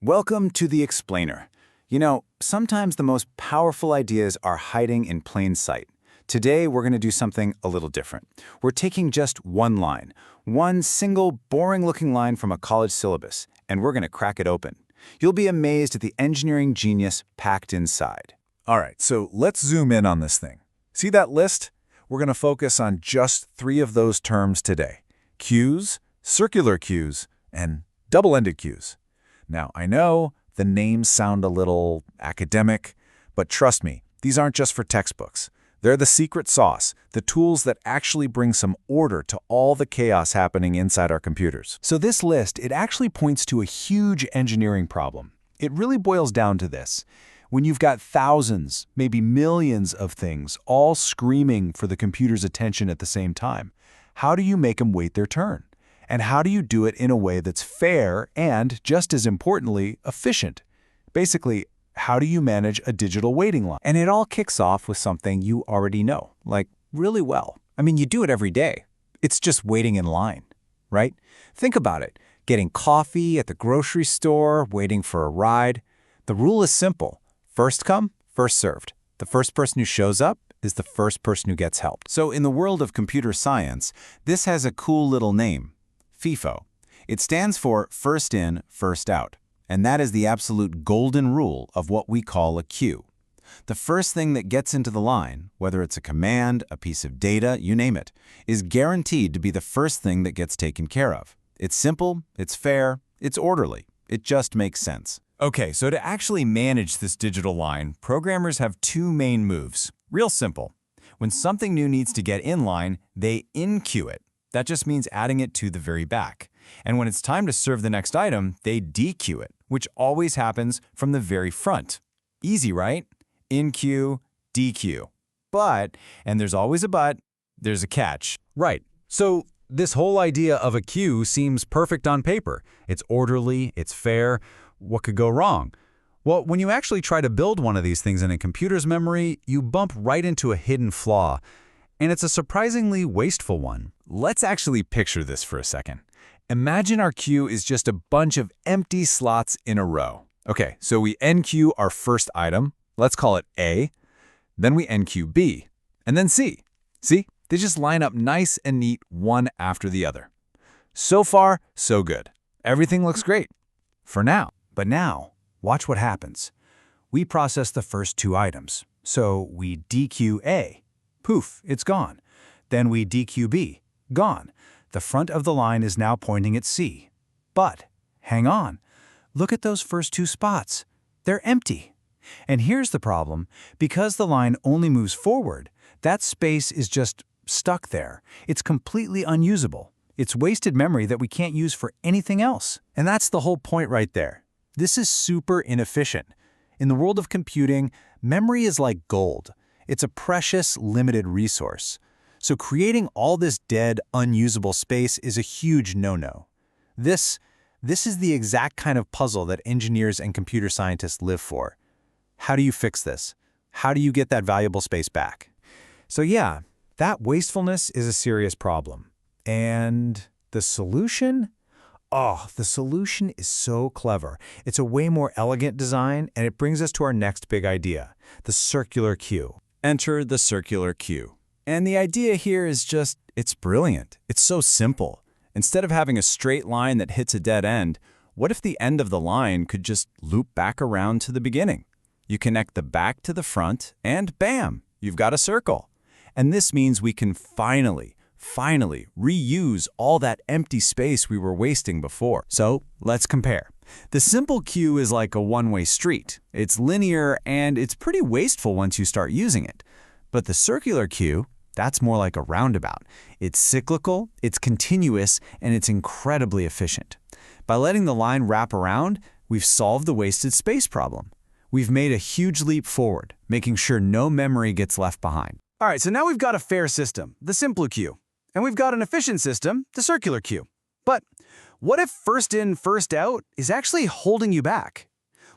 Welcome to the Explainer. You know, sometimes the most powerful ideas are hiding in plain sight. Today, we're going to do something a little different. We're taking just one line, one single boring-looking line from a college syllabus, and we're going to crack it open. You'll be amazed at the engineering genius packed inside. All right, so let's zoom in on this thing. See that list? We're going to focus on just 3 of those terms today: queues, circular queues, and double-ended queues. Now, I know the names sound a little academic, but trust me, these aren't just for textbooks. They're the secret sauce, the tools that actually bring some order to all the chaos happening inside our computers. So this list, it actually points to a huge engineering problem. It really boils down to this. When you've got thousands, maybe millions of things all screaming for the computer's attention at the same time, how do you make them wait their turn? And how do you do it in a way that's fair and, just as importantly, efficient? Basically, how do you manage a digital waiting line? And it all kicks off with something you already know, like really well. I mean, you do it every day. It's just waiting in line, right? Think about it. Getting coffee at the grocery store, waiting for a ride. The rule is simple. First come, first served. The first person who shows up is the first person who gets helped. So in the world of computer science, this has a cool little name: FIFO. It stands for first in, first out. And that is the absolute golden rule of what we call a queue. The first thing that gets into the line, whether it's a command, a piece of data, you name it, is guaranteed to be the first thing that gets taken care of. It's simple, it's fair, it's orderly. It just makes sense. Okay, so to actually manage this digital line, programmers have 2 main moves. Real simple. When something new needs to get in line, they in-queue it. That just means adding it to the very back. And when it's time to serve the next item, they dequeue it, which always happens from the very front. Easy, right? In-queue, dequeue. But, and there's always a but, there's a catch. Right. So this whole idea of a queue seems perfect on paper. It's orderly, it's fair. What could go wrong? Well, when you actually try to build one of these things in a computer's memory, you bump right into a hidden flaw. And it's a surprisingly wasteful one. Let's actually picture this for a second. Imagine our queue is just a bunch of empty slots in a row. Okay, so we enqueue our first item. Let's call it A. Then we enqueue B, and then C. See? They just line up nice and neat, one after the other. So far, so good. Everything looks great. For now. But now, watch what happens. We process the first 2 items. So we dequeue A. Poof, it's gone. Then we dequeue B. Gone. The front of the line is now pointing at C. But, hang on. Look at those first 2 spots. They're empty. And here's the problem. Because the line only moves forward, that space is just stuck there. It's completely unusable. It's wasted memory that we can't use for anything else. And that's the whole point right there. This is super inefficient. In the world of computing, memory is like gold. It's a precious, limited resource. So creating all this dead, unusable space is a huge no-no. This is the exact kind of puzzle that engineers and computer scientists live for. How do you fix this? How do you get that valuable space back? So yeah, that wastefulness is a serious problem. And the solution? Oh, the solution is so clever. It's a way more elegant design, and it brings us to our next big idea, the circular queue. Enter the circular queue. And the idea here is just, it's brilliant. It's so simple. Instead of having a straight line that hits a dead end, what if the end of the line could just loop back around to the beginning? You connect the back to the front, and bam, you've got a circle. And this means we can finally reuse all that empty space we were wasting before. So let's compare. The simple queue is like a one-way street. It's linear and it's pretty wasteful once you start using it. But the circular queue, that's more like a roundabout. It's cyclical, it's continuous, and it's incredibly efficient. By letting the line wrap around, we've solved the wasted space problem. We've made a huge leap forward, making sure no memory gets left behind. All right, so now we've got a fair system, the simple queue. And we've got an efficient system, the circular queue. But what if first in, first out is actually holding you back?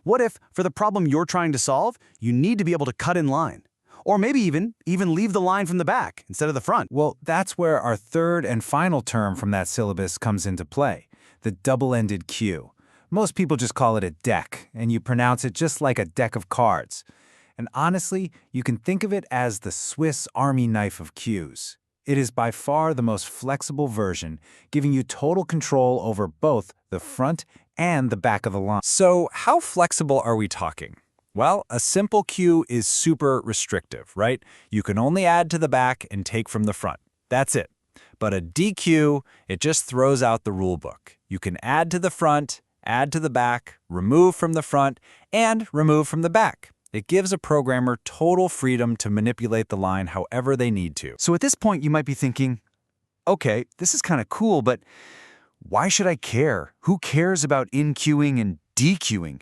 What if, for the problem you're trying to solve, you need to be able to cut in line? Or maybe even leave the line from the back instead of the front? Well, that's where our third and final term from that syllabus comes into play, the double-ended queue. Most people just call it a deck, and you pronounce it just like a deck of cards. And honestly, you can think of it as the Swiss Army knife of cues. It is by far the most flexible version, giving you total control over both the front and the back of the line. So how flexible are we talking? Well, a simple cue is super restrictive, right? You can only add to the back and take from the front. That's it. But a DQ, it just throws out the rule book. You can add to the front, add to the back, remove from the front, and remove from the back. It gives a programmer total freedom to manipulate the line however they need to. So at this point, you might be thinking, okay, this is kind of cool, but why should I care? Who cares about in-queuing and de-queuing?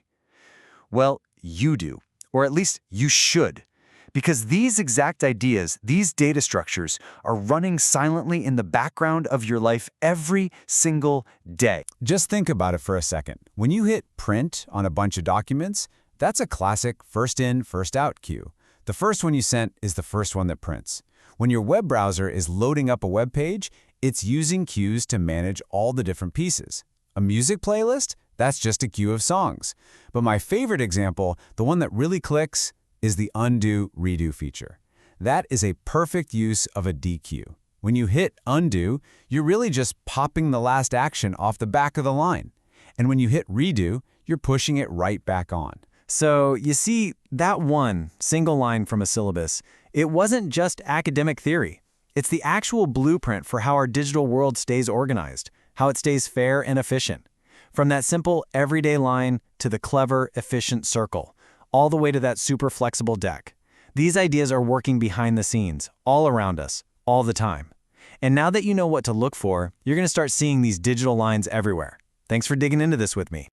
Well, you do, or at least you should. Because these exact ideas, these data structures, are running silently in the background of your life every single day. Just think about it for a second. When you hit print on a bunch of documents, that's a classic first in, first out queue. The first one you sent is the first one that prints. When your web browser is loading up a web page, it's using queues to manage all the different pieces. A music playlist? That's just a queue of songs. But my favorite example, the one that really clicks, is the undo-redo feature. That is a perfect use of a DQ. When you hit undo, you're really just popping the last action off the back of the line. And when you hit redo, you're pushing it right back on. So you see, that one single line from a syllabus, it wasn't just academic theory. It's the actual blueprint for how our digital world stays organized, how it stays fair and efficient. From that simple everyday line to the clever, efficient circle, all the way to that super flexible deck. These ideas are working behind the scenes, all around us, all the time. And now that you know what to look for, you're going to start seeing these digital lines everywhere. Thanks for digging into this with me.